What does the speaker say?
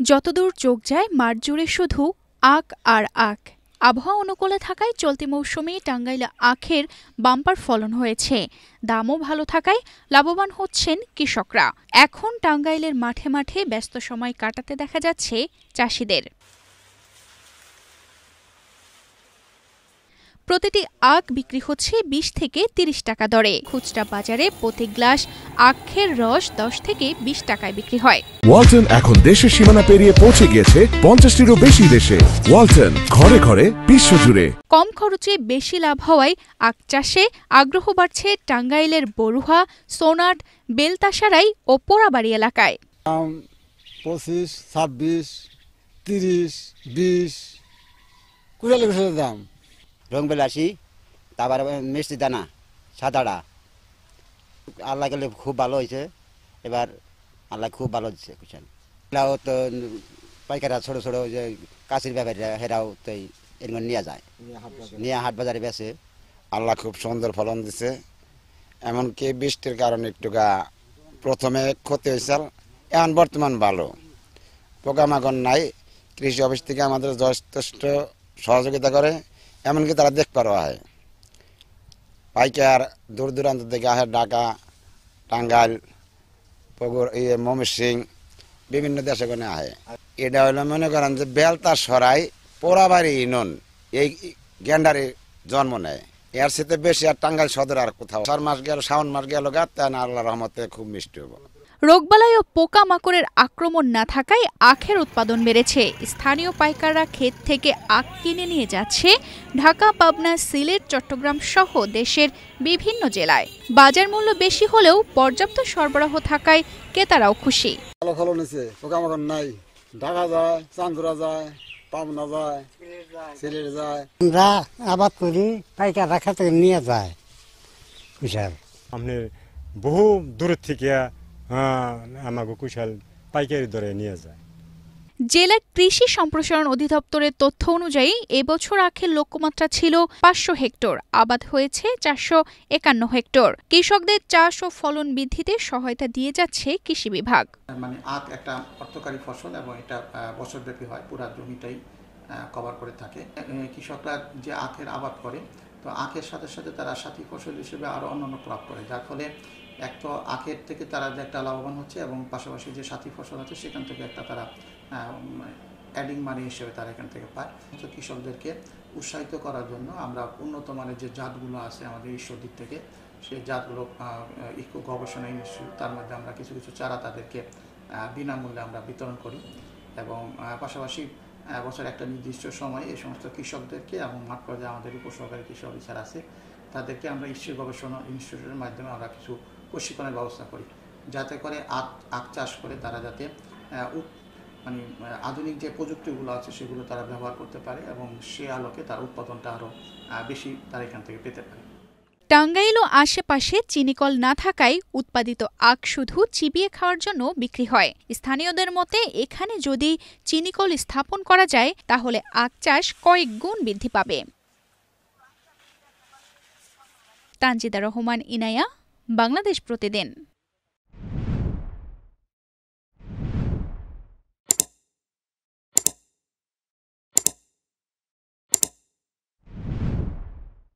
যতদূর চোখ যায় মাঠ জুড়ে শুধু আখ আর আখ। আবহাওয়া অনুকূলে থাকায় চলতি মৌসুমে টাঙ্গাইলে আখের বাম্পার ফলন হয়েছে। দামও ভালো থাকায় লাভবান হচ্ছেন কৃষকরা। এখন টাঙ্গাইলের মাঠে মাঠে ব্যস্ত সময় কাটাতে দেখা যাচ্ছে চাষিদের। প্রতিটি আখ বিক্রি হচ্ছে ২০ থেকে ৩০ টাকা দরে। খুচরা বাজারে প্রতি গ্লাস আখের রস ১০ থেকে ২০ টাকায় বিক্রি হয়। ওয়ালটন এখন দেশের সীমানা পেরিয়ে পৌঁছে গিয়েছে ৫০টিরও বেশি দেশে। ওয়ালটন, ঘরে ঘরে বিশ্বজুড়ে। কম খরচে বেশি লাভ হওয়ায় আখ চাষে আগ্রহ বাড়ছে টাঙ্গাইলের বরুহা, সোনাট, বেলতাসারাই ও পোড়াবাড়ি এলাকায়। ২৫, ২৬, ৩০, ২০ কুড়ালের দাম। রংবেলাসি, তারপরে মিষ্টি দানা সাদাটা। আল্লাহ গেলে খুব ভালো হয়েছে, এবার আল্লাহ খুব ভালো দিচ্ছে কুশাল। এরাও তো পাইকাররা ছোটো ছোটো যে কাশির ব্যাপারীরা হেরাও তো এরকম নিয়ে যায়, নিয়ে হাট বাজারে বেচে। আল্লাহ খুব সুন্দর ফলন দিছে, এমনকি বৃষ্টির কারণে একটুকা প্রথমে ক্ষতি হয়েছিল, এখন বর্তমান ভালো। পোকামাকড় নাই, কৃষি অফিস থেকে আমাদের যথেষ্ট সহযোগিতা করে, এমনকি তারা দেখতে হয়। পাইকার দূর দূরান্ত থেকে আসে, ঢাকা, টাঙ্গাইল, ময়মনসিং, বিভিন্ন দেশে কোনে আসে। এটা হলো মনে করেন যে বেলতার সরাই পোড়াবাড়ি ইউনিয়ন এই গেন্ডারে জন্ম নেয়। এর সাথে বেশি আর টাঙ্গাইল সদর আর কোথাও। ৪ মাস গেল, শ্রাবণ মাস গেল গাতেন, আল্লাহ রহমতে খুব মিষ্টি হবো। রোগবালাই ও পোকামাকড়ের আক্রমণ না থাকায় আখের উৎপাদন বেড়েছে। স্থানীয় পাইকাররা ক্ষেত থেকে আখ কিনে নিয়ে যাচ্ছে ঢাকা, পাবনা, সিলেট, চট্টগ্রাম সহ দেশের বিভিন্ন জেলায়। বাজার মূল্য বেশি হলেও পর্যাপ্ত সরবরাহ থাকায় ক্রেতারাও খুশি। ভালো ফলন হয়েছে, পোকামাকড় নাই। ঢাকা যায়, চান্দুরা যায়, পাবনা যায়, সিলেট যায়। আমরা আবাদ করি, পাইকাররা খেতে নিয়ে যায়। কুশাল আপনি বহু দূরের থেকে আমাকে কুশাল পাইকারি দরে নিয়ে যায়। জেলা কৃষি সম্প্রসারণ অধিদপ্তরের তথ্য অনুযায়ী এবছর আখের লক্ষ্যমাত্রা ছিল ৫০০ হেক্টর, আবাদ হয়েছে ৪৫১ হেক্টর। কৃষকদের চাষ ও ফলন বৃদ্ধিতে সহায়তা দিয়ে যাচ্ছে কৃষি বিভাগ। মানে আখ একটা অর্থকারী ফসল এবং এটা বছরব্যাপী হয়, পুরা জমিটাই কভার করে থাকে। কৃষকরা যে আখের আবাদ করে, তো আখের সাথে সাথে তারা সাথী ফসল হিসেবে আরও অন্যান্য ক্রপ করে, যার ফলে এক তো আখের থেকে তারা যে একটা লাভবান হচ্ছে এবং পাশাপাশি যে সাথী ফসল আছে সেখান থেকে একটা তারা অ্যাডিং মানি হিসেবে তারা এখান থেকে পায়। তো কৃষকদেরকে উৎসাহিত করার জন্য আমরা উন্নত মানের যে জাতগুলো আছে আমাদের ঈশ্বর দিক থেকে, সেই জাতগুলো ইকো গবেষণা ইনস্টিটিউট, তার মধ্যে আমরা কিছু কিছু চারা তাদেরকে বিনামূল্যে আমরা বিতরণ করি এবং পাশাপাশি বছর একটা নির্দিষ্ট সময়ে এই সমস্ত কৃষকদেরকে এবং মাঠ পর্যায়ে আমাদের উপসহকারী কৃষি অফিসার আছে, তাদেরকে আমরা ঈশ্বর গবেষণা ইনস্টিটিউটের মাধ্যমে আমরা কিছু প্রশিক্ষণের ব্যবস্থা করি, যাতে করে আখ চাষ করে তারা যাতে মানে আধুনিক যে প্রযুক্তিগুলো আছে সেগুলো তারা ব্যবহার করতে পারে এবং সে আলোকে তার উৎপাদনটা আরও বেশি তারা এখান থেকে পেতে পারে। টাঙ্গাইল ও আশেপাশে চিনিকল না থাকায় উৎপাদিত আখ শুধু চিবিয়ে খাওয়ার জন্য বিক্রি হয়। স্থানীয়দের মতে এখানে যদি চিনিকল স্থাপন করা যায় তাহলে আখ চাষ কয়েক গুণ বৃদ্ধি পাবে। তানজিদা রহমান, ইনায়া, বাংলাদেশ প্রতিদিন।